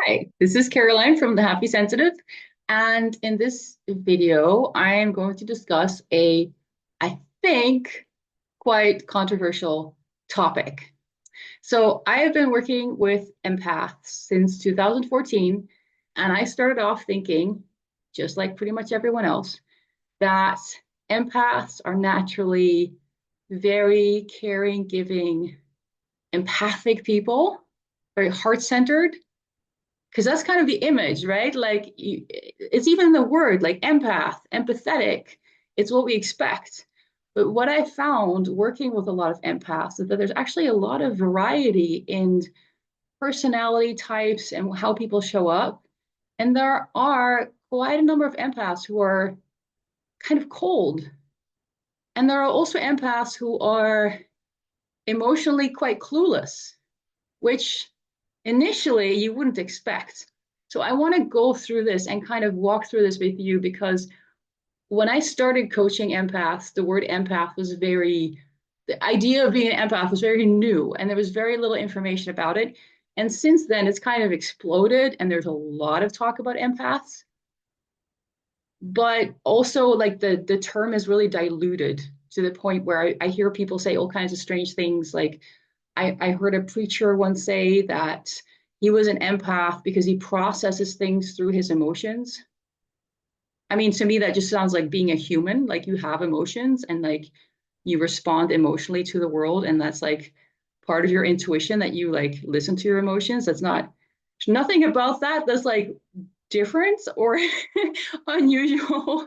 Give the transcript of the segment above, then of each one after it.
Hi, this is Caroline from The Happy Sensitive. And in this video, I am going to discuss I think, quite controversial topic. So I have been working with empaths since 2014, and I started off thinking, just like pretty much everyone else, that empaths are naturally very caring, giving, empathic people, very heart-centered because that's kind of the image, right? Like it's even the word, like empath, empathetic. It's what we expect. But what I found working with a lot of empaths is that there's actually a lot of variety in personality types and how people show up. And there are quite a number of empaths who are kind of cold. And there are also empaths who are emotionally quite clueless, which initially you wouldn't expect. So I want to go through this and kind of walk through this with you because when I started coaching empaths, the word empath was the idea of being an empath was very new and there was very little information about it. And since then, it's kind of exploded and there's a lot of talk about empaths. But also, like the term is really diluted to the point where I hear people say all kinds of strange things. Like I heard a preacher once say that he was an empath because he processes things through his emotions. I mean, to me, that just sounds like being a human, like you have emotions and like you respond emotionally to the world. And that's like part of your intuition that you like listen to your emotions. There's nothing about that that's like different or unusual.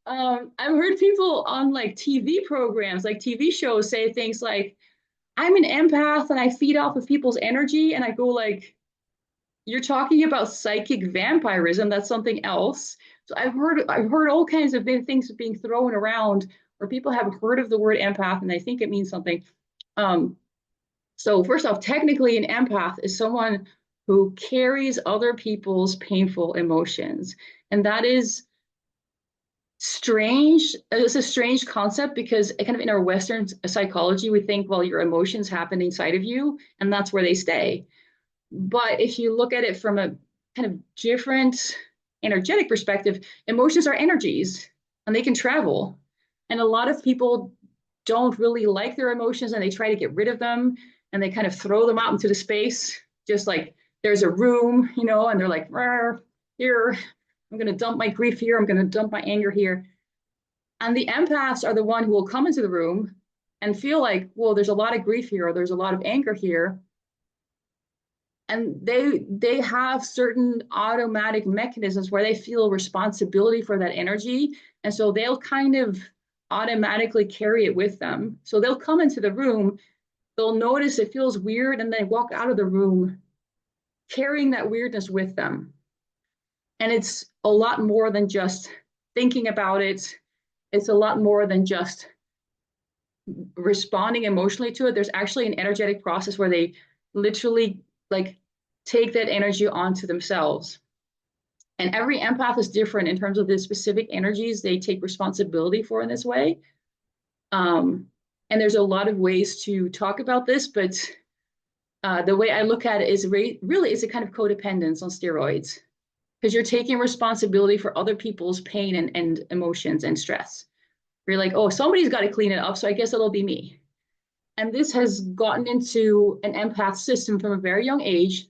I've heard people on like TV programs, like TV shows, say things like, I'm an empath and I feed off of people's energy. And I go like, you're talking about psychic vampirism. That's something else. So I've heard all kinds of things being thrown around where people have heard of the word empath and they think it means something. Um, so first off, technically an empath is someone who carries other people's painful emotions. And that is strange. It's a strange concept because kind of in our Western psychology, we think, well, your emotions happen inside of you and that's where they stay. But if you look at it from a kind of different energetic perspective, emotions are energies and they can travel. And a lot of people don't really like their emotions and they try to get rid of them and they kind of throw them out into the space, just like there's a room, and they're like, here, I'm going to dump my grief here. I'm going to dump my anger here. And the empaths are the one who will come into the room and feel like, well, there's a lot of grief here or there's a lot of anger here. And they have certain automatic mechanisms where they feel responsibility for that energy. And so they'll kind of automatically carry it with them. So they'll come into the room, they'll notice it feels weird, and they walk out of the room carrying that weirdness with them. And it's a lot more than just thinking about it. It's a lot more than just responding emotionally to it. There's actually an energetic process where they literally like take that energy onto themselves. And every empath is different in terms of the specific energies they take responsibility for in this way. And there's a lot of ways to talk about this, but the way I look at it is really it's a kind of codependence on steroids because you're taking responsibility for other people's pain and emotions and stress. You're like, oh, somebody's got to clean it up, so I guess it'll be me. And this has gotten into an empath system from a very young age.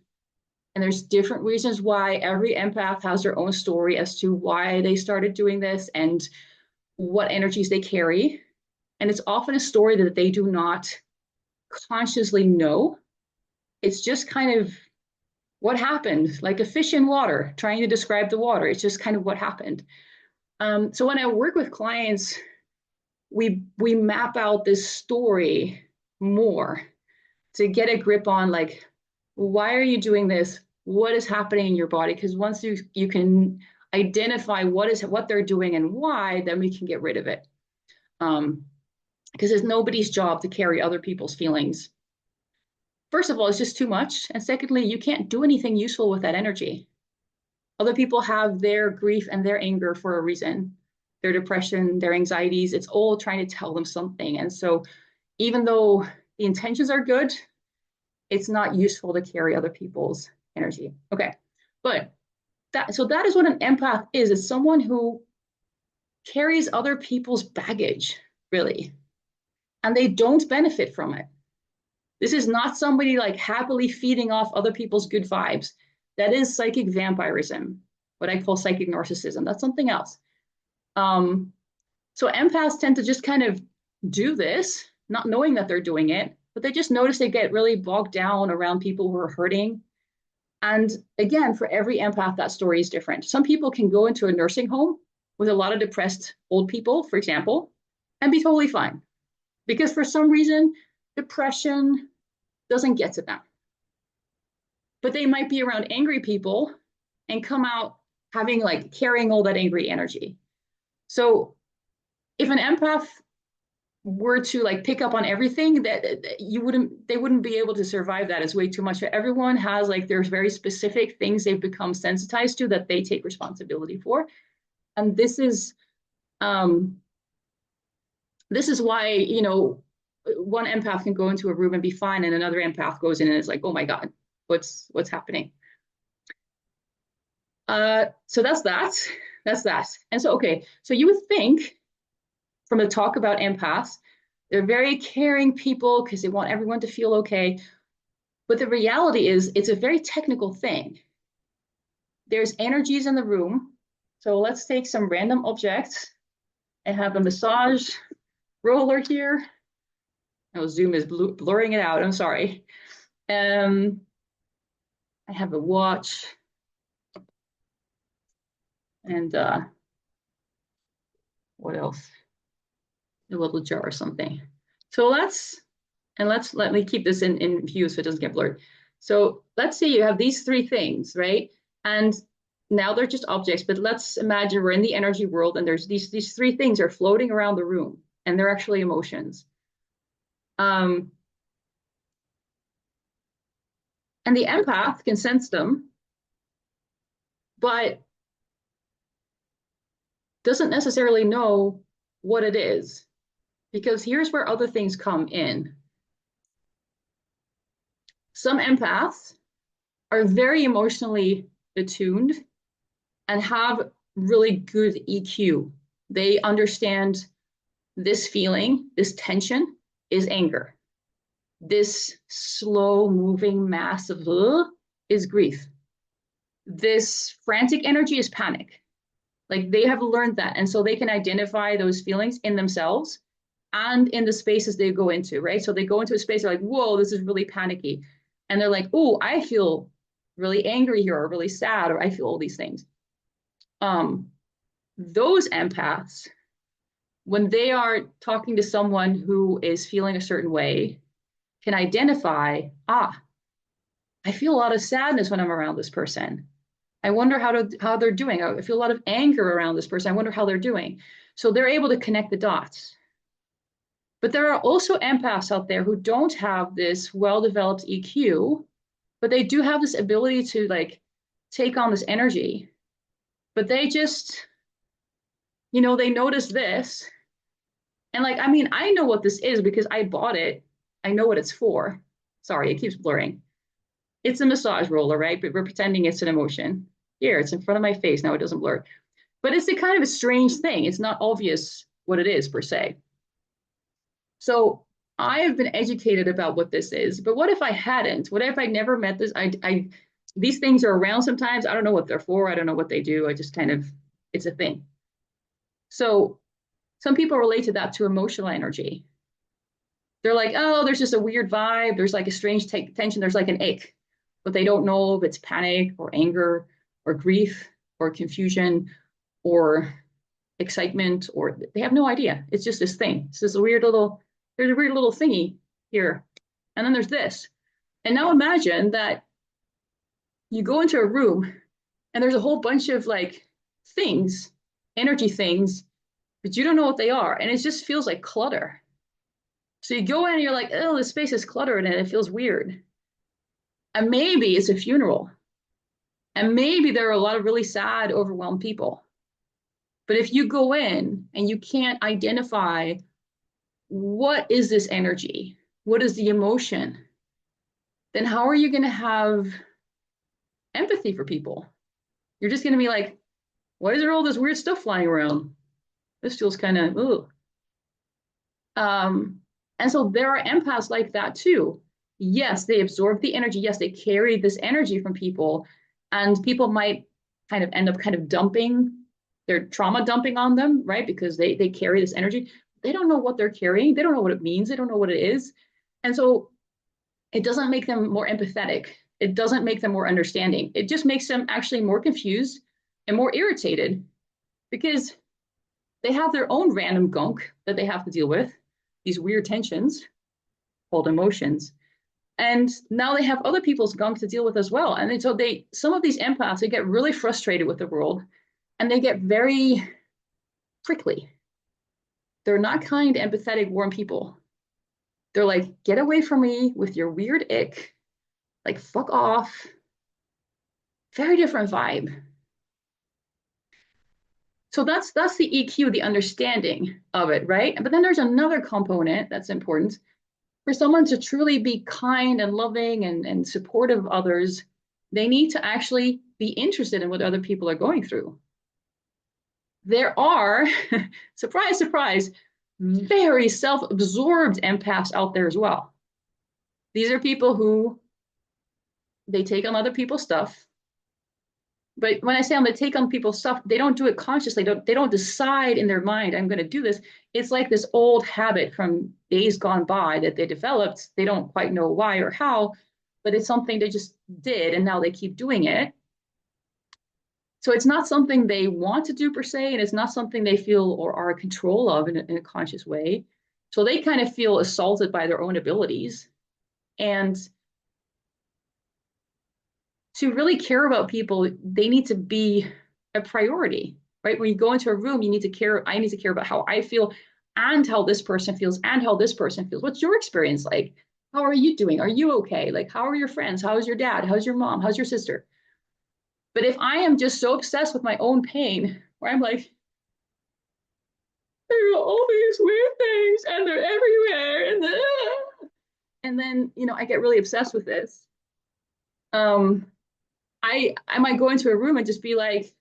And there's different reasons why every empath has their own story as to why they started doing this and what energies they carry. And it's often a story that they do not consciously know. It's just kind of what happened, like a fish in water, trying to describe the water. It's just kind of what happened. So when I work with clients, we map out this story more to get a grip on like, why are you doing this? What is happening in your body? Because once you can identify what they're doing and why, then we can get rid of it. Because it's nobody's job to carry other people's feelings. First of all, it's just too much. And secondly, you can't do anything useful with that energy. Other people have their grief and their anger for a reason, their depression, their anxieties. It's all trying to tell them something. And so even though the intentions are good, it's not useful to carry other people's energy. Okay. But that is what an empath is. It's someone who carries other people's baggage, really, and they don't benefit from it. This is not somebody like happily feeding off other people's good vibes. That is psychic vampirism, what I call psychic narcissism. That's something else. Um, so empaths tend to just kind of do this, not knowing that they're doing it, but they just notice they get really bogged down around people who are hurting. And again, for every empath, that story is different. Some people can go into a nursing home with a lot of depressed old people, for example, and be totally fine because for some reason, depression doesn't get to them. But they might be around angry people and come out having like carrying all that angry energy. So if an empath were to like pick up on everything, that they wouldn't be able to survive. That is way too much. Everyone has like there's very specific things they've become sensitized to that they take responsibility for. And this is why, one empath can go into a room and be fine, and another empath goes in and is like, oh my God, what's happening? So that's that. That's that. And so, okay, so you would think from the talk about empaths, they're very caring people because they want everyone to feel okay. But the reality is, it's a very technical thing. There's energies in the room. So let's take some random objects and have a massage roller here. Oh, Zoom is blurring it out. I'm sorry. I have a watch and what else? A little jar or something. So let me keep this in view so it doesn't get blurred. So let's say you have these three things, right? And now they're just objects, but let's imagine we're in the energy world and there's these three things are floating around the room and they're actually emotions. And the empath can sense them, but doesn't necessarily know what it is. Because here's where other things come in. Some empaths are very emotionally attuned and have really good EQ. They understand this feeling, this tension is anger. This slow moving mass of is grief. This frantic energy is panic. Like they have learned that. And so they can identify those feelings in themselves and in the spaces they go into, right? So they go into a space, they're like, whoa, this is really panicky. And they're like, oh, I feel really angry here or really sad, or I feel all these things. Those empaths, when they are talking to someone who is feeling a certain way, can identify, I feel a lot of sadness when I'm around this person. I wonder how they're doing. I feel a lot of anger around this person. I wonder how they're doing. So they're able to connect the dots. But there are also empaths out there who don't have this well-developed EQ, but they do have this ability to like take on this energy. But they just, they notice this. And like, I mean, I know what this is because I bought it. I know what it's for. Sorry, it keeps blurring. It's a massage roller, right? But we're pretending it's an emotion. Here, it's in front of my face. Now it doesn't blur. But it's a kind of a strange thing. It's not obvious what it is per se. So I have been educated about what this is, but what if I hadn't? What if I never met this? These things are around sometimes. I don't know what they're for. I don't know what they do. I just kind of, it's a thing. So some people relate to that to emotional energy. They're like, oh, there's just a weird vibe. There's like a strange tension. There's like an ache, but they don't know if it's panic or anger or grief or confusion or excitement, or they have no idea. It's just this thing. It's this there's a weird little thingy here. And then there's this. And now imagine that you go into a room and there's a whole bunch of like things, energy things, but you don't know what they are. And it just feels like clutter. So you go in and you're like, oh, this space is cluttered and it feels weird. And maybe it's a funeral. And maybe there are a lot of really sad, overwhelmed people. But if you go in and you can't identify what is this energy, what is the emotion, then how are you going to have empathy for people? You're just going to be like, why is there all this weird stuff flying around? This feels kind of, ugh. Um, and so there are empaths like that too. Yes, they absorb the energy. Yes, they carry this energy from people, and people might kind of end up kind of dumping their trauma dumping on them, right? Because they carry this energy. They don't know what they're carrying. They don't know what it means. They don't know what it is. And so it doesn't make them more empathetic. It doesn't make them more understanding. It just makes them actually more confused and more irritated because they have their own random gunk that they have to deal with, these weird tensions called emotions. And now they have other people's gunk to deal with as well. And so some of these empaths, they get really frustrated with the world and they get very prickly. They're not kind, empathetic, warm people. They're like, get away from me with your weird ick. Like, fuck off. Very different vibe. So that's the EQ, the understanding of it, right? But then there's another component that's important. For someone to truly be kind and loving and supportive of others, they need to actually be interested in what other people are going through. There are, surprise, surprise, very self-absorbed empaths out there as well. These are people who they take on other people's stuff. But when I say I'm going to take on people's stuff, they don't do it consciously. They don't decide in their mind, I'm going to do this. It's like this old habit from days gone by that they developed. They don't quite know why or how, but it's something they just did, and now they keep doing it. So it's not something they want to do per se, and it's not something they feel or are in control of in a conscious way. So they kind of feel assaulted by their own abilities. And to really care about people, they need to be a priority, right? When you go into a room, you need to care. I need to care about how I feel and how this person feels and how this person feels. What's your experience like? How are you doing? Are you okay? Like, how are your friends? How's your dad? How's your mom? How's your sister? But if I am just so obsessed with my own pain, where I'm like, there are all these weird things and they're everywhere, and then I get really obsessed with this. Um, I might go into a room and just be like,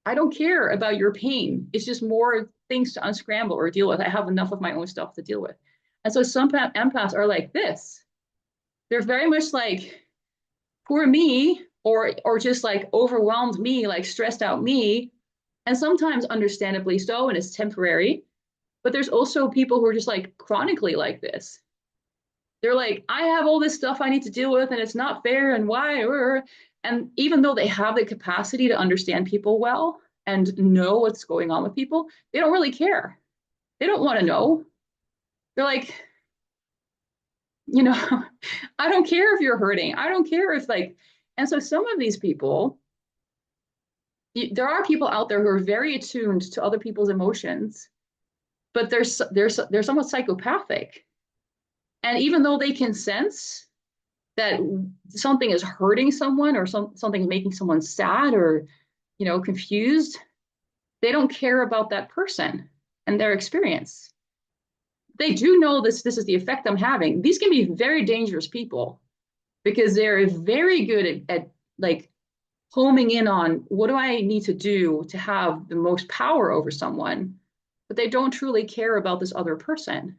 I don't care about your pain. It's just more things to unscramble or deal with. I have enough of my own stuff to deal with. And so some empaths are like this. They're very much like, poor me, or just like overwhelmed me, like stressed out me. And sometimes understandably so, and it's temporary. But there's also people who are just like chronically like this. They're like, I have all this stuff I need to deal with, and it's not fair, and why? And even though they have the capacity to understand people well and know what's going on with people, they don't really care. They don't want to know. They're like, you know, I don't care if you're hurting. I don't care if like, and so some of these people, there are people out there who are very attuned to other people's emotions, but they're somewhat psychopathic. And even though they can sense that something is hurting someone or something making someone sad or confused, they don't care about that person and their experience. They do know this is the effect I'm having. These can be very dangerous people because they're very good at like homing in on what do I need to do to have the most power over someone, but they don't truly care about this other person.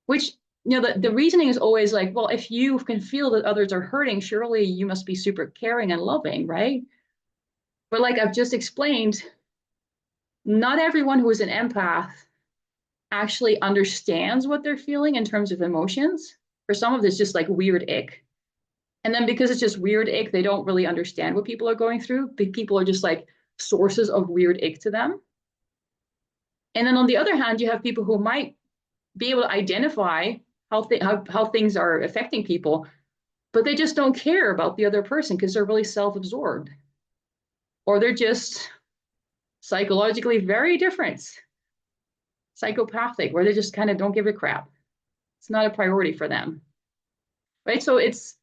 Which, the reasoning is always like, well, if you can feel that others are hurting, surely you must be super caring and loving, right? But like I've just explained, not everyone who is an empath actually understands what they're feeling in terms of emotions. For some of it's just like weird ick. And then because it's just weird ick, they don't really understand what people are going through. People are just like sources of weird ick to them. And then on the other hand, you have people who might be able to identify how things are affecting people, but they just don't care about the other person because they're really self-absorbed, or they're just psychologically very different, psychopathic, where they just kind of don't give a crap. It's not a priority for them, right? So it's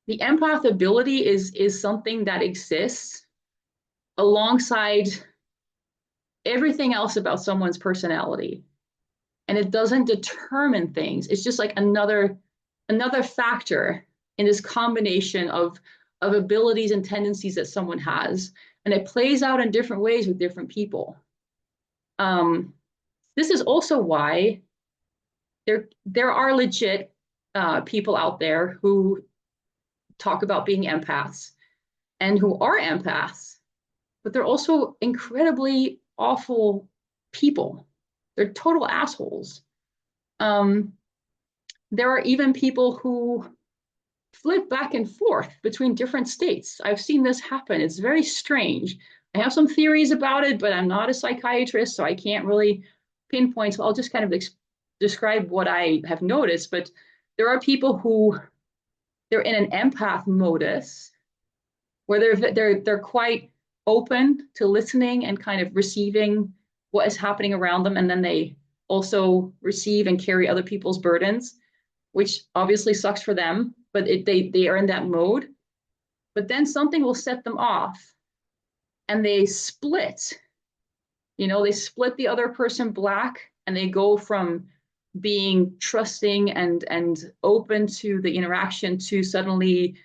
the empath ability is something that exists alongside everything else about someone's personality, and it doesn't determine things. It's just like another factor in this combination of of abilities and tendencies that someone has. And it plays out in different ways with different people. Um, this is also why there are legit people out there who talk about being empaths and who are empaths, but they're also incredibly awful people. They're total assholes. Um, there are even people who flip back and forth between different states. I've seen this happen. It's very strange. I have some theories about it, but I'm not a psychiatrist, so I can't really pinpoint. So I'll just kind of describe what I have noticed. But there are people who they're in an empath modus where they're quite open to listening and kind of receiving what is happening around them, and then they also receive and carry other people's burdens, which obviously sucks for them, but they are in that mode. But then something will set them off and they split. They split the other person black and they go from being trusting and open to the interaction to suddenly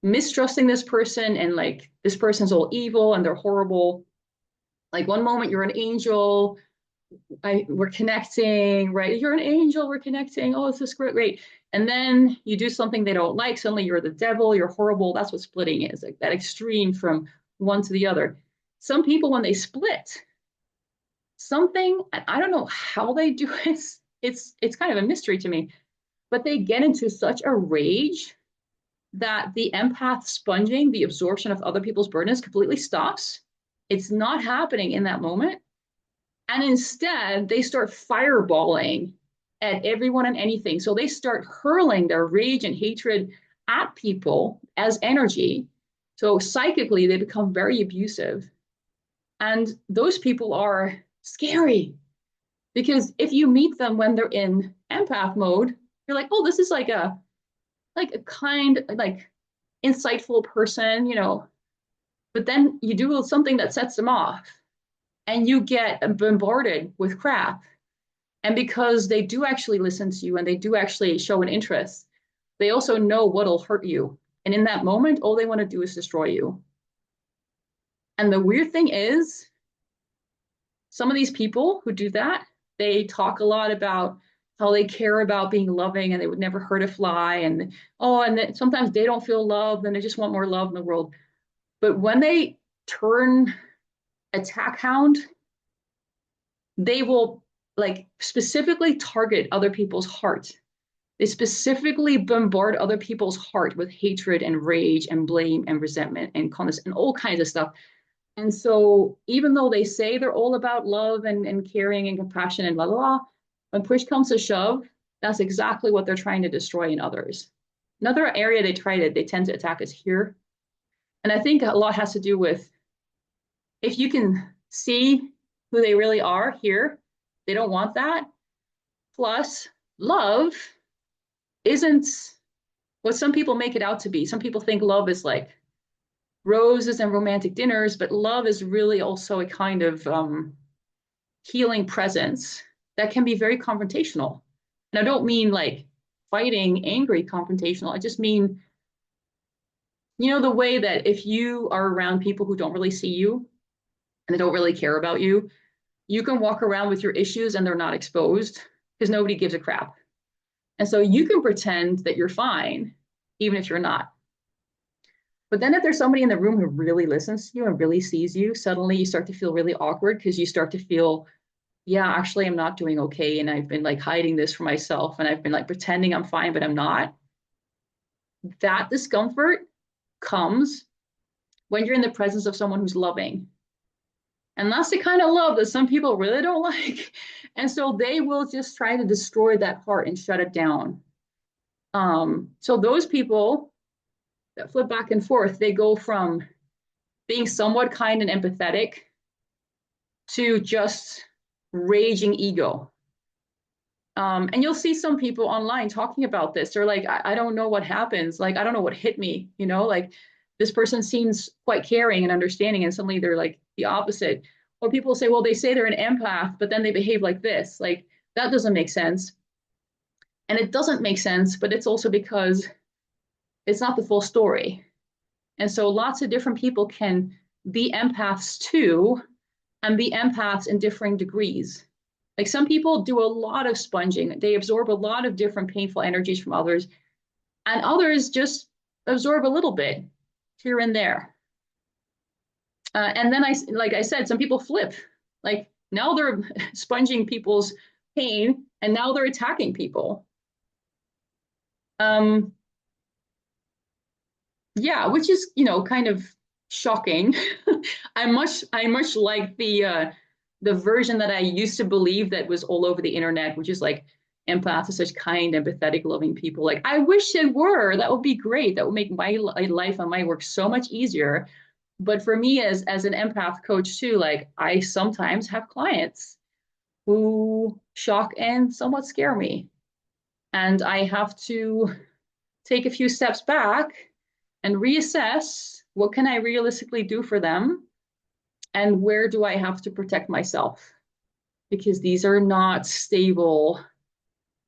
mistrusting this person and like this person's all evil and they're horrible. Like one moment you're an angel, we're connecting, right? You're an angel, we're connecting. Oh, this is great, great. And then you do something they don't like. Suddenly you're the devil, you're horrible. That's what splitting is, like that extreme from one to the other. Some people, when they split, something, I don't know how they do it. It's kind of a mystery to me, but they get into such a rage that the empath sponging, the absorption of other people's burdens completely stops. It's not happening in that moment. And instead, they start fireballing at everyone and anything. So they start hurling their rage and hatred at people as energy. So psychically, they become very abusive. And those people are scary because if you meet them when they're in empath mode, you're like, oh, this is like a kind, like insightful person. But then you do something that sets them off and you get bombarded with crap. And because they do actually listen to you and they do actually show an interest, they also know what'll hurt you. And in that moment, all they want to do is destroy you. And the weird thing is, some of these people who do that, they talk a lot about how they care about being loving and they would never hurt a fly. And oh, and then sometimes they don't feel loved and they just want more love in the world. But when they turn attack hound, they will like specifically target other people's heart. They specifically bombard other people's heart with hatred and rage and blame and resentment and kindness and all kinds of stuff. And so even though they say they're all about love and caring and compassion and blah, blah, blah, when push comes to shove, that's exactly what they're trying to destroy in others. Another area they tend to attack is here. And I think a lot has to do with if you can see who they really are here, they don't want that. Plus, love isn't what some people make it out to be. Some people think love is like roses and romantic dinners, but love is really also a kind of healing presence that can be very confrontational. And I don't mean like fighting, angry, confrontational. I just mean, the way that if you are around people who don't really see you and they don't really care about you, you can walk around with your issues and they're not exposed because nobody gives a crap. And so you can pretend that you're fine, even if you're not. But then if there's somebody in the room who really listens to you and really sees you, suddenly you start to feel really awkward because you start to feel, yeah, actually, I'm not doing okay. And I've been like hiding this from myself and I've been like pretending I'm fine, but I'm not. That discomfort comes when you're in the presence of someone who's loving. And that's the kind of love that some people really don't like. And so they will just try to destroy that heart and shut it down. So those people that flip back and forth, they go from being somewhat kind and empathetic to just raging ego. And you'll see some people online talking about this. They're like, I don't know what happens. Like, I don't know what hit me, like this person seems quite caring and understanding. And suddenly they're like the opposite. Or people say, well, they say they're an empath, but then they behave like this. Like, that doesn't make sense. And it doesn't make sense, but it's also because it's not the full story. And so lots of different people can be empaths too, and be empaths in differing degrees. Like some people do a lot of sponging, they absorb a lot of different painful energies from others, and others just absorb a little bit here and there. And then like I said, some people flip. Like now they're sponging people's pain, and now they're attacking people. Um, yeah, which is kind of shocking. I much like the version that I used to believe that was all over the internet, which is like empaths are such kind, empathetic, loving people. Like I wish it were. That would be great. That would make my life and my work so much easier. But for me as an empath coach too, like I sometimes have clients who shock and somewhat scare me. And I have to take a few steps back and reassess what can I realistically do for them and where do I have to protect myself, because these are not stable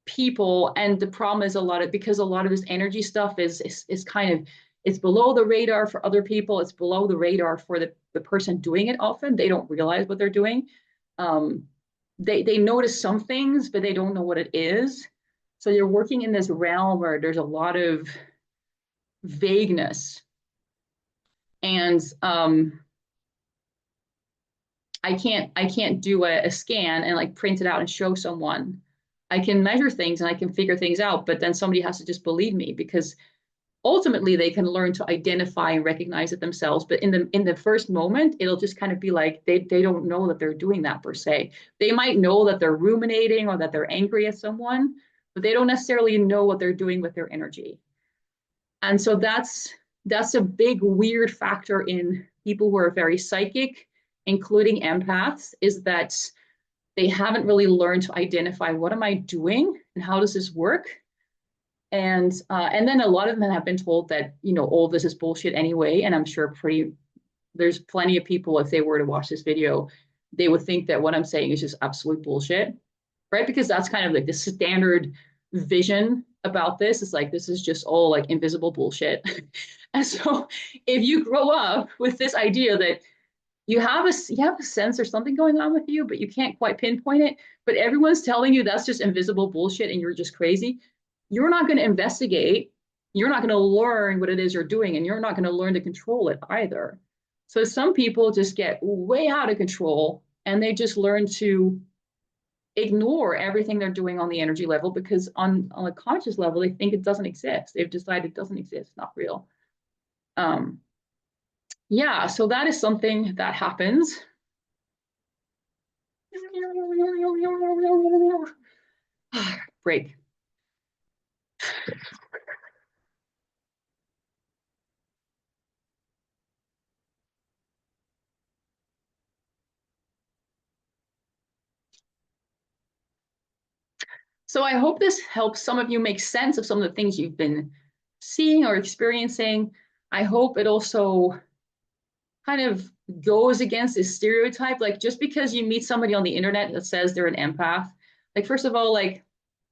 people. And the problem is because a lot of this energy stuff is kind of, it's below the radar for other people, it's below the radar for the person doing it. Often they don't realize what they're doing. um, they notice some things but they don't know what it is. So you're working in this realm where there's a lot of vagueness. And I can't do a scan and like print it out and show someone. I can measure things and I can figure things out, but then somebody has to just believe me, because ultimately they can learn to identify and recognize it themselves. But in the first moment, it'll just kind of be like they don't know that they're doing that per se. They might know that they're ruminating or that they're angry at someone, but they don't necessarily know what they're doing with their energy. And so that's a big weird factor in people who are very psychic, including empaths, is that they haven't really learned to identify what am I doing and how does this work. And then a lot of them have been told that all this is bullshit anyway. And I'm sure there's plenty of people, if they were to watch this video, they would think that what I'm saying is just absolute bullshit, right? Because that's kind of like the standard vision about this. It's like this is just all like invisible bullshit. And so if you grow up with this idea that you have a sense there's something going on with you, but you can't quite pinpoint it, but everyone's telling you that's just invisible bullshit and you're just crazy, you're not going to investigate, you're not going to learn what it is you're doing, and you're not going to learn to control it either. So some people just get way out of control and they just learn to ignore everything they're doing on the energy level, because on a conscious level they think it doesn't exist. They've decided it doesn't exist, not real. um yeah, so that is something that happens. Break. So I hope this helps some of you make sense of some of the things you've been seeing or experiencing. I hope it also kind of goes against this stereotype. Like just because you meet somebody on the internet that says they're an empath, like first of all, like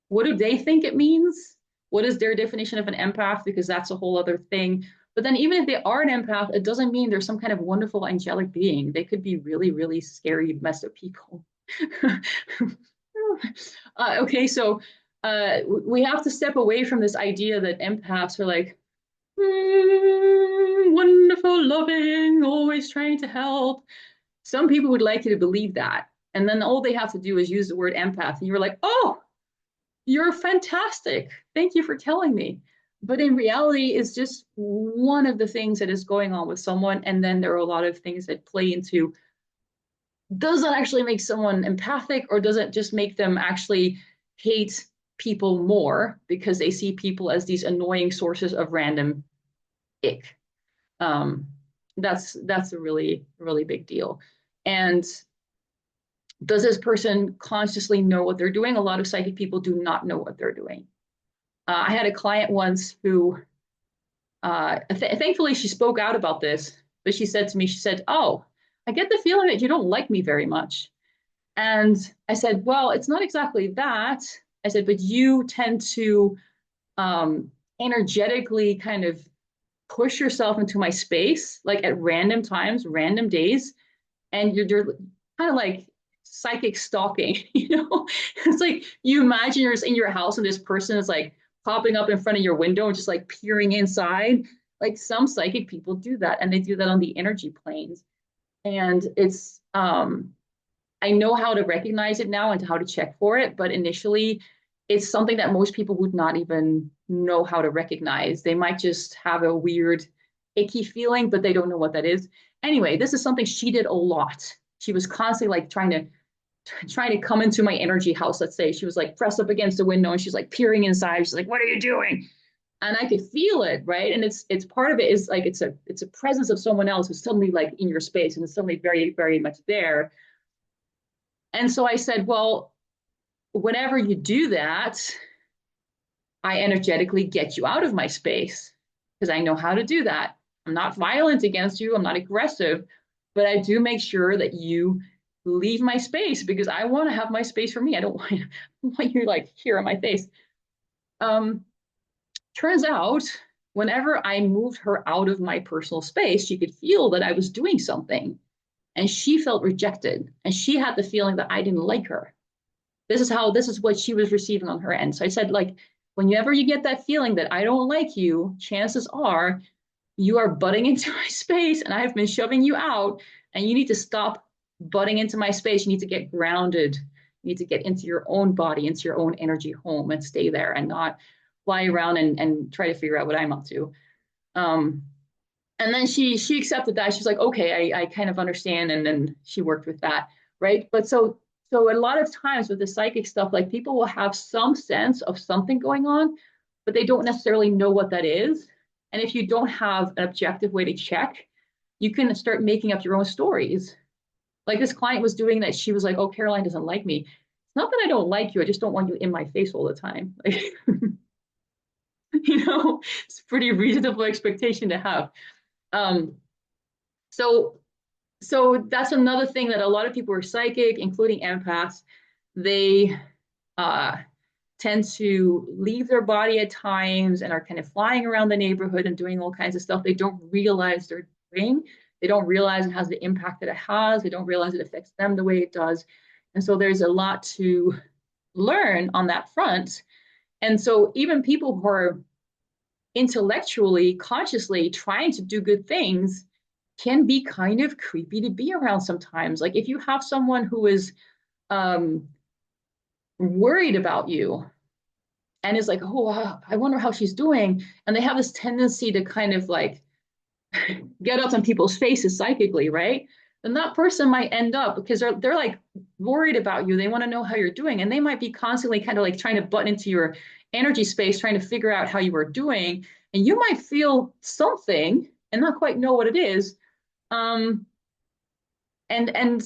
what do they think it means? What is their definition of an empath? Because that's a whole other thing. But then even if they are an empath, it doesn't mean they're some kind of wonderful angelic being. They could be really, really scary, messed up people. Okay, so we have to step away from this idea that empaths are like, wonderful, loving, always trying to help. Some people would like you to believe that. And then all they have to do is use the word empath. And you're like, oh, you're fantastic. Thank you for telling me. But in reality, it's just one of the things that is going on with someone. And then there are a lot of things that play into, does that actually make someone empathic, or does it just make them actually hate people more because they see people as these annoying sources of random ick? Um, that's a really, really big deal. And does this person consciously know what they're doing? A lot of psychic people do not know what they're doing. I had a client once who, thankfully, she spoke out about this, but she said to me, she said, oh, I get the feeling that you don't like me very much. And I said, well, it's not exactly that. I said, but you tend to um, energetically kind of push yourself into my space, like at random times, random days, and you're kind of like psychic stalking, you know? It's like you imagine you're in your house and this person is like popping up in front of your window and just like peering inside. Like some psychic people do that, and they do that on the energy planes. And it's I know how to recognize it now and how to check for it, but initially it's something that most people would not even know how to recognize. They might just have a weird, icky feeling, but they don't know what that is. Anyway, this is something she did a lot. She was constantly like trying to come into my energy house, let's say. She was like pressed up against the window and she's like peering inside. She's like, "What are you doing?" And I could feel it, right? And it's part of it is like it's a presence of someone else who's suddenly like in your space and it's suddenly very, very much there. And so I said, well, whenever you do that, I energetically get you out of my space because I know how to do that. I'm not violent against you, I'm not aggressive, but I do make sure that you leave my space because I want to have my space for me. I don't want you like here on my face. Um, Turns out, whenever I moved her out of my personal space, she could feel that I was doing something and she felt rejected and she had the feeling that I didn't like her. This is what she was receiving on her end. So I said, like, whenever you get that feeling that I don't like you, chances are you are butting into my space and I have been shoving you out and you need to stop butting into my space. You need to get grounded. You need to get into your own body, into your own energy home and stay there and not fly around and try to figure out what I'm up to. Um, and then she accepted that. She's like, okay, I kind of understand. And then she worked with that. Right. But so a lot of times with the psychic stuff, like people will have some sense of something going on, but they don't necessarily know what that is. And if you don't have an objective way to check, you can start making up your own stories. Like this client was doing that. She was like, oh, Caroline doesn't like me. It's not that I don't like you. I just don't want you in my face all the time. Like, it's a pretty reasonable expectation to have. Um, so so that's another thing that a lot of people are psychic, including empaths. They uh, tend to leave their body at times and are kind of flying around the neighborhood and doing all kinds of stuff they don't realize they're doing. They don't realize it has the impact that it has. They don't realize it affects them the way it does. And so there's a lot to learn on that front. And so even people who are intellectually, consciously trying to do good things can be kind of creepy to be around sometimes. Like if you have someone who is um, worried about you and is like, oh, I wonder how she's doing. And they have this tendency to kind of like get up on people's faces psychically, right? Then that person might end up because they're like worried about you. They want to know how you're doing. And they might be constantly kind of like trying to butt into your energy space, trying to figure out how you are doing. And you might feel something and not quite know what it is. Um, and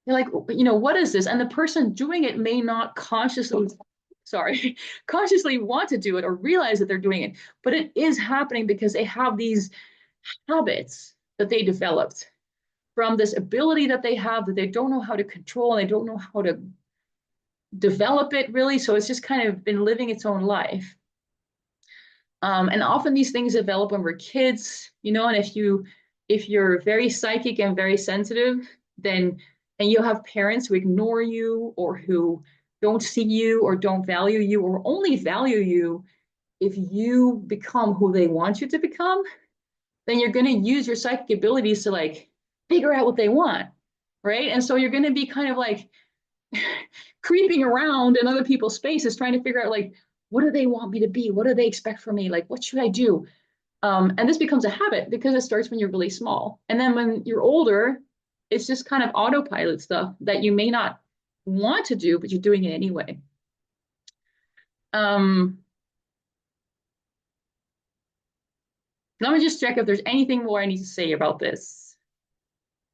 you're like, what is this? And the person doing it may not consciously, sorry, consciously want to do it or realize that they're doing it, but it is happening because they have these habits that they developed from this ability that they have that they don't know how to control and they don't know how to develop it really. So it's just kind of been living its own life. And often these things develop when we're kids, and if you're very psychic and very sensitive, then and you have parents who ignore you or who don't see you or don't value you or only value you if you become who they want you to become, then you're going to use your psychic abilities to like figure out what they want, right? And so you're going to be kind of like creeping around in other people's spaces trying to figure out like what do they want me to be, what do they expect from me, like what should I do. And this becomes a habit because it starts when you're really small, and then when you're older it's just kind of autopilot stuff that you may not want to do but you're doing it anyway. um Let me just check if there's anything more I need to say about this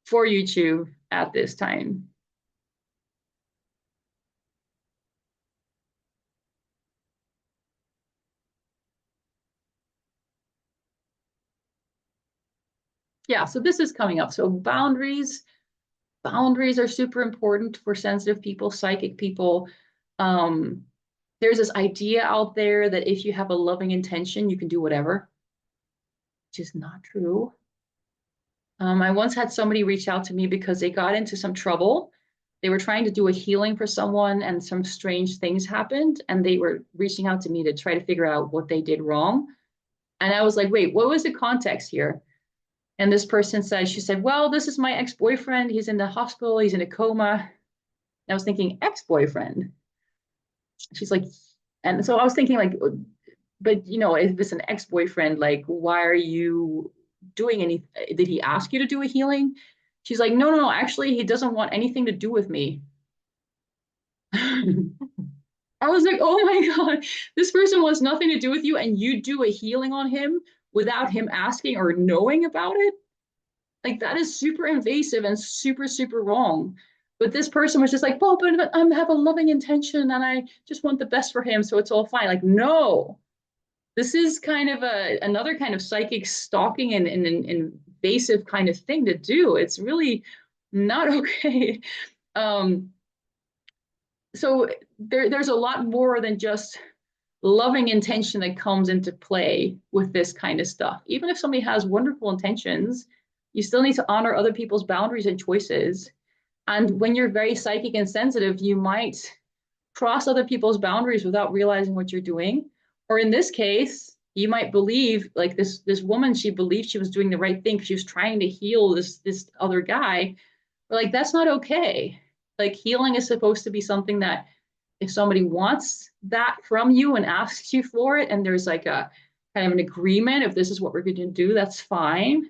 for YouTube at this time. Yeah, so this is coming up. So boundaries are super important for sensitive people, psychic people. There's this idea out there that if you have a loving intention, you can do whatever. which is not true. I once had somebody reach out to me because they got into some trouble. They were trying to do a healing for someone and some strange things happened, and they were reaching out to me to try to figure out what they did wrong. And I was like, wait, what was the context here? And this person said, she said, well, this is my ex-boyfriend. He's in the hospital. He's in a coma. And I was thinking, ex-boyfriend. She's like, and so I was thinking, like, but if it's an ex-boyfriend, like, why are you doing any? Did he ask you to do a healing? She's like, no, no, no. Actually, he doesn't want anything to do with me. I was like, oh my God, this person wants nothing to do with you, and you do a healing on him without him asking or knowing about it. Like that is super invasive and super, super wrong. But this person was just like, well, but I have a loving intention and I just want the best for him, so it's all fine. Like, no, this is kind of another kind of psychic stalking and invasive kind of thing to do. It's really not okay. Um, so there's a lot more than just loving intention that comes into play with this kind of stuff. Even if somebody has wonderful intentions, you still need to honor other people's boundaries and choices. And when you're very psychic and sensitive, you might cross other people's boundaries without realizing what you're doing. Or in this case, you might believe like this woman, she believed she was doing the right thing because she was trying to heal this other guy. But like that's not okay. Like healing is supposed to be something that if somebody wants that from you and asks you for it, and there's like a kind of an agreement, if this is what we're going to do, that's fine.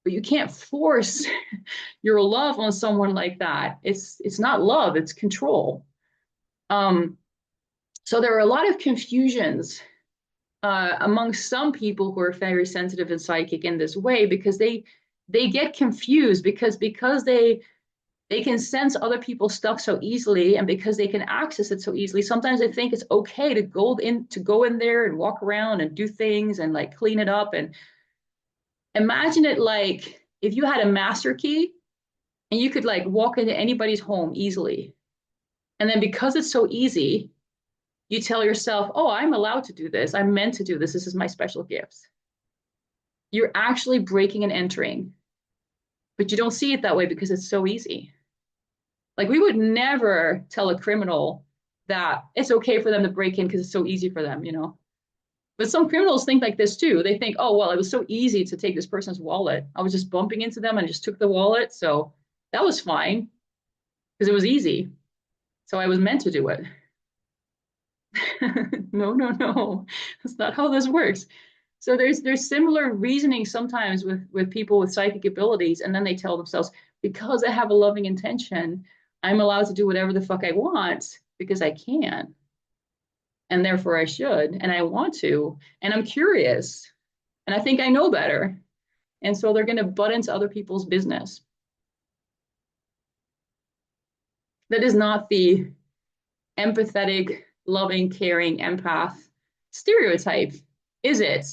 But you can't force your love on someone like that. It's not love, it's control. Um, so there are a lot of confusions among some people who are very sensitive and psychic in this way because they get confused because they can sense other people's stuff so easily and because they can access it so easily. Sometimes they think it's okay to go in there and walk around and do things and like clean it up. And imagine it like if you had a master key and you could like walk into anybody's home easily. And then because it's so easy, you tell yourself, oh, I'm allowed to do this. I'm meant to do this. This is my special gift. You're actually breaking and entering, but you don't see it that way because it's so easy. Like we would never tell a criminal that it's okay for them to break in because it's so easy for them, you know. But some criminals think like this too. They think, oh, well, it was so easy to take this person's wallet. I was just bumping into them and I just took the wallet. So that was fine because it was easy. So I was meant to do it. No, no, no. That's not how this works. So there's similar reasoning sometimes with people with psychic abilities, and then they tell themselves, because I have a loving intention, I'm allowed to do whatever the fuck I want because I can, and therefore I should, and I want to, and I'm curious, and I think I know better, and so they're going to butt into other people's business. That is not the empathetic, loving, caring empath stereotype, is it?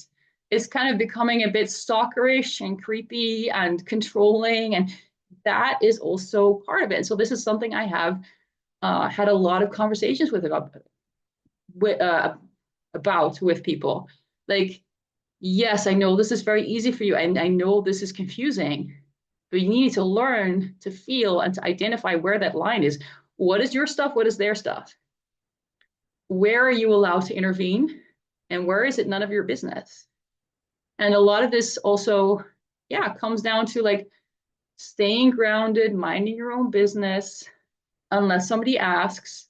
It's kind of becoming a bit stalkerish and creepy and controlling, and that is also part of it. So this is something I have had a lot of conversations about with people. Like, yes, I know this is very easy for you, and I know this is confusing, but you need to learn to feel and to identify where that line is. What is your stuff? What is their stuff? Where are you allowed to intervene? And where is it none of your business? And a lot of this also, yeah, comes down to like staying grounded, minding your own business, unless somebody asks.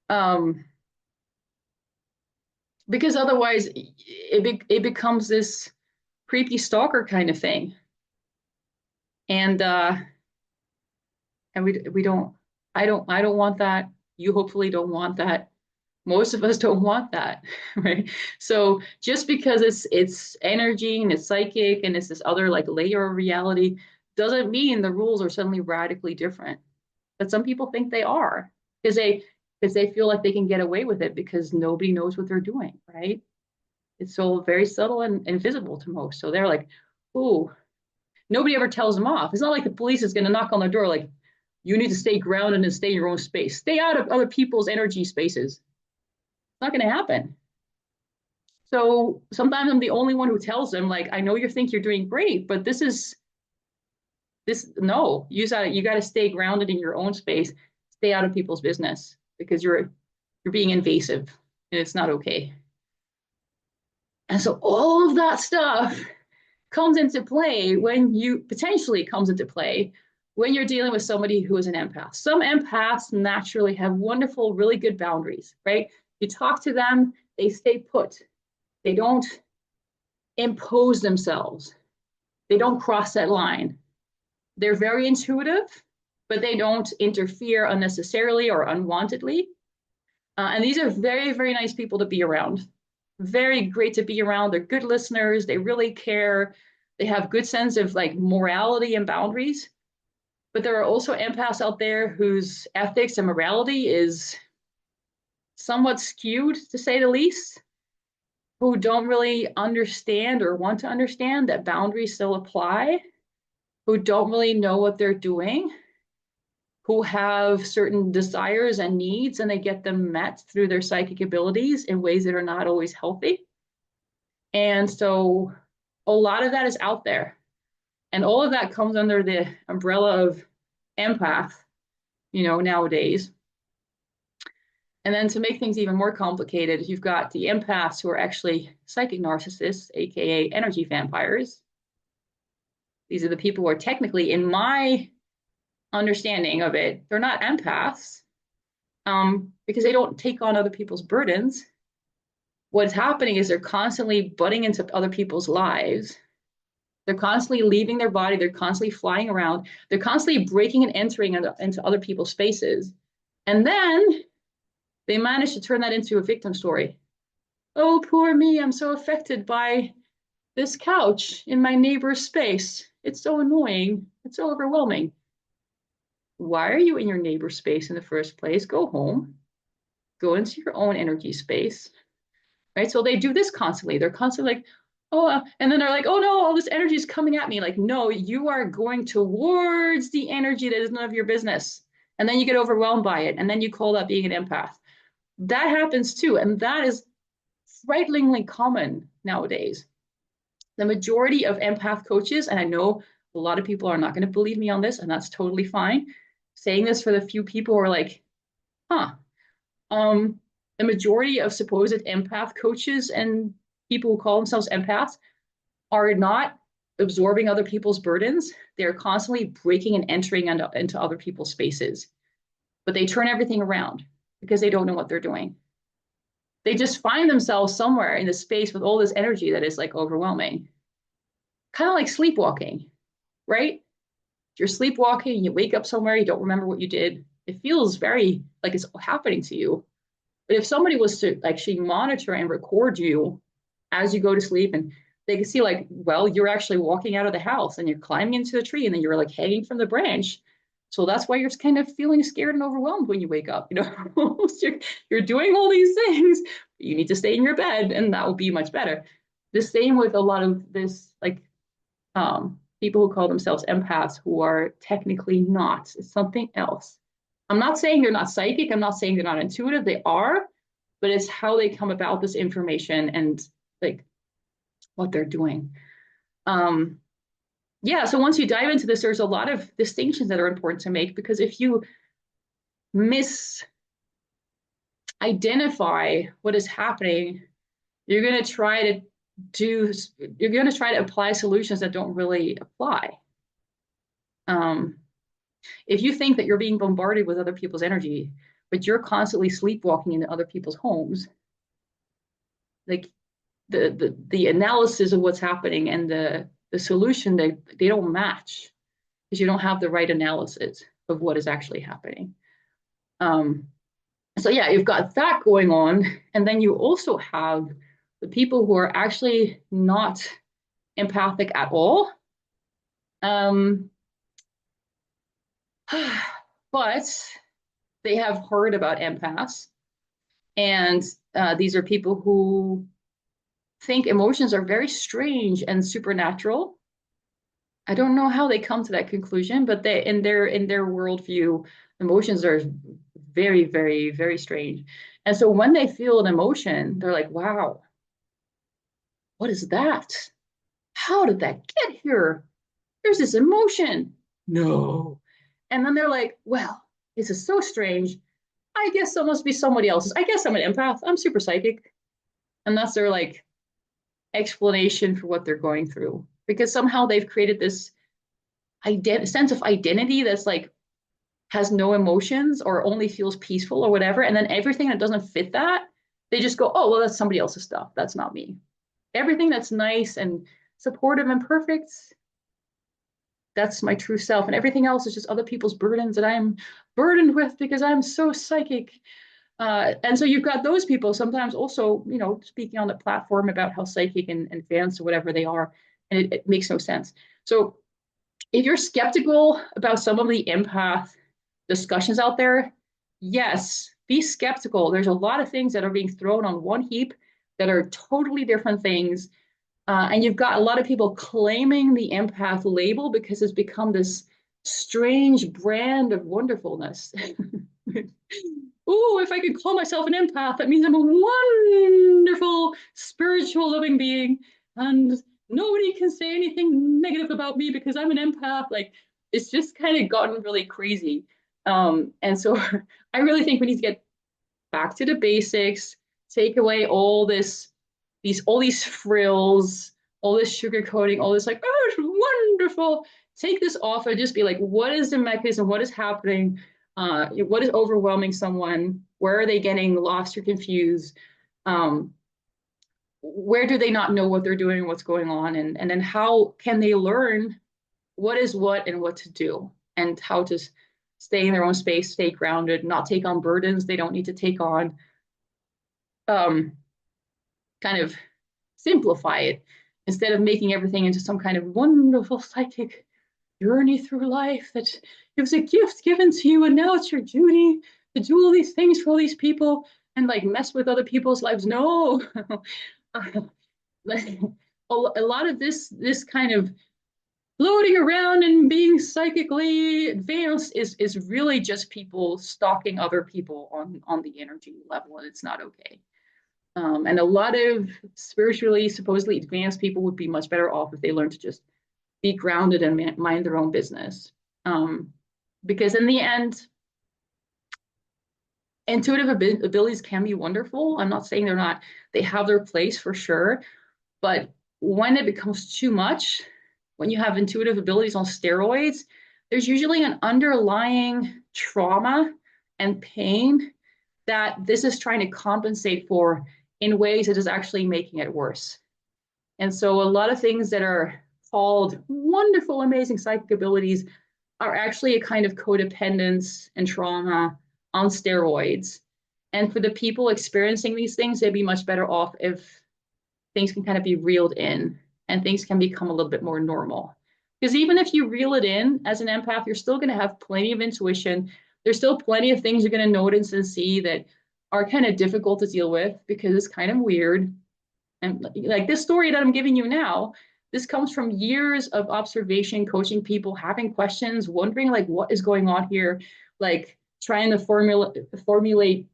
Um, because otherwise it becomes this creepy stalker kind of thing. And and we don't I don't want that. You hopefully don't want that. Most of us don't want that, right? So just because it's energy and it's psychic and it's this other like layer of reality doesn't mean the rules are suddenly radically different. But some people think they are because they feel like they can get away with it because nobody knows what they're doing, right? It's so very subtle and invisible to most. So they're like, ooh, nobody ever tells them off. It's not like the police is going to knock on their door like, you need to stay grounded and stay in your own space. Stay out of other people's energy spaces. It's not going to happen. So sometimes I'm the only one who tells them, like, I know you think you're doing great, but no, you got to stay grounded in your own space, stay out of people's business because you're being invasive and it's not okay. And so all of that stuff comes into play when you potentially comes into play when you're dealing with somebody who is an empath. Some empaths naturally have wonderful, really good boundaries, right? You talk to them, they stay put. They don't impose themselves. They don't cross that line. They're very intuitive, but they don't interfere unnecessarily or unwantedly. And these are very, very nice people to be around. Very great to be around. They're good listeners. They really care. They have good sense of like morality and boundaries. But there are also empaths out there whose ethics and morality is somewhat skewed, to say the least, who don't really understand or want to understand that boundaries still apply, who don't really know what they're doing, who have certain desires and needs, and they get them met through their psychic abilities in ways that are not always healthy. And so a lot of that is out there. And all of that comes under the umbrella of empath, nowadays. And then to make things even more complicated, you've got the empaths who are actually psychic narcissists, aka energy vampires. These are the people who are technically, in my understanding of it, they're not empaths, because they don't take on other people's burdens. What's happening is they're constantly butting into other people's lives. They're constantly leaving their body. They're constantly flying around. They're constantly breaking and entering into other people's spaces. And then they manage to turn that into a victim story. Oh, poor me. I'm so affected by this couch in my neighbor's space. It's so annoying. It's so overwhelming. Why are you in your neighbor's space in the first place? Go home. Go into your own energy space. Right? So they do this constantly. They're constantly like, oh, and then they're like, oh no, all this energy is coming at me. Like, no, you are going towards the energy that is none of your business. And then you get overwhelmed by it. And then you call that being an empath. That happens too. And that is frighteningly common nowadays. The majority of empath coaches, and I know a lot of people are not going to believe me on this, and that's totally fine. Saying this for the few people who are like, huh, the majority of supposed empath coaches and people who call themselves empaths are not absorbing other people's burdens. They're constantly breaking and entering into other people's spaces, but they turn everything around because they don't know what they're doing. They just find themselves somewhere in the space with all this energy that is like overwhelming, kind of like sleepwalking, right? If you're sleepwalking, you wake up somewhere, you don't remember what you did. It feels very like it's happening to you. But if somebody was to actually monitor and record you as you go to sleep, and they can see like, well, you're actually walking out of the house and you're climbing into a tree and then you're like hanging from the branch. So that's why you're kind of feeling scared and overwhelmed when you wake up. You're doing all these things. You need to stay in your bed and that will be much better. The same with a lot of this, like people who call themselves empaths who are technically not. It's something else. I'm not saying they're not psychic. I'm not saying they're not intuitive. They are, but it's how they come about this information and like what they're doing. Yeah, so once you dive into this, there's a lot of distinctions that are important to make because if you misidentify what is happening, you're going to try to apply solutions that don't really apply. If you think that you're being bombarded with other people's energy, but you're constantly sleepwalking into other people's homes, like the analysis of what's happening and the solution, they don't match because you don't have the right analysis of what is actually happening. So yeah, you've got that going on, and then you also have the people who are actually not empathic at all. But they have heard about empaths, and these are people who think emotions are very strange and supernatural. I don't know how they come to that conclusion, but they in their worldview, emotions are very, very, very strange. And so when they feel an emotion, they're like, wow, what is that? How did that get here? There's this emotion. No. And then they're like, well, this is so strange. I guess it must be somebody else's. I guess I'm an empath. I'm super psychic. And that's their like explanation for what they're going through. Because somehow they've created this sense of identity that's like has no emotions or only feels peaceful or whatever. And then everything that doesn't fit that, they just go, oh, well, that's somebody else's stuff. That's not me. Everything that's nice and supportive and perfect, that's my true self. And everything else is just other people's burdens that I'm burdened with because I'm so psychic. And so you've got those people sometimes also, speaking on the platform about how psychic and advanced or whatever they are, and it makes no sense. So if you're skeptical about some of the empath discussions out there, yes, be skeptical. There's a lot of things that are being thrown on one heap that are totally different things. And you've got a lot of people claiming the empath label because it's become this strange brand of wonderfulness. Oh, if I could call myself an empath, that means I'm a wonderful, spiritual, living being. And nobody can say anything negative about me because I'm an empath. Like, it's just kind of gotten really crazy. And so I really think we need to get back to the basics, take away all these frills, all this sugar coating, all this like, oh, it's wonderful. Take this off and just be like, what is the mechanism? What is happening? What is overwhelming someone? Where are they getting lost or confused? Um, where do they not know what they're doing, what's going on? And then how can they learn what is what and what to do and how to stay in their own space, stay grounded, not take on burdens they don't need to take on. Um, kind of simplify it instead of making everything into some kind of wonderful psychic journey through life that it was a gift given to you and now it's your duty to do all these things for all these people and like mess with other people's lives. No. A lot of this kind of floating around and being psychically advanced is really just people stalking other people on the energy level, and it's not okay. And a lot of spiritually, supposedly advanced people would be much better off if they learned to just be grounded and mind their own business. Because in the end, intuitive abilities can be wonderful. I'm not saying they're not, they have their place for sure. But when it becomes too much, when you have intuitive abilities on steroids, there's usually an underlying trauma and pain that this is trying to compensate for in ways that is actually making it worse. And so a lot of things that are called wonderful, amazing psychic abilities are actually a kind of codependence and trauma on steroids. And for the people experiencing these things, they'd be much better off if things can kind of be reeled in and things can become a little bit more normal. Because even if you reel it in as an empath, you're still going to have plenty of intuition. There's still plenty of things you're going to notice and see that are kind of difficult to deal with because it's kind of weird. And like this story that I'm giving you now, this comes from years of observation, coaching people, having questions, wondering like what is going on here, like trying to formulate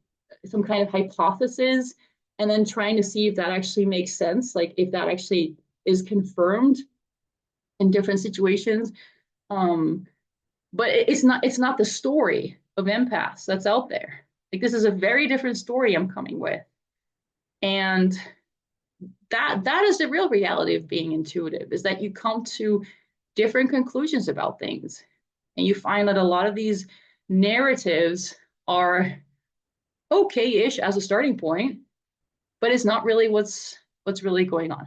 some kind of hypothesis and then trying to see if that actually makes sense, like if that actually is confirmed in different situations. Um, but it's not the story of empaths that's out there. Like this is a very different story I'm coming with. And that is the real reality of being intuitive, is that you come to different conclusions about things. And you find that a lot of these narratives are okay-ish as a starting point, but it's not really what's really going on.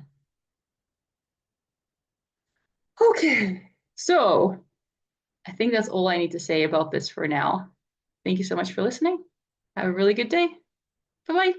Okay, so I think that's all I need to say about this for now. Thank you so much for listening. Have a really good day. Bye-bye.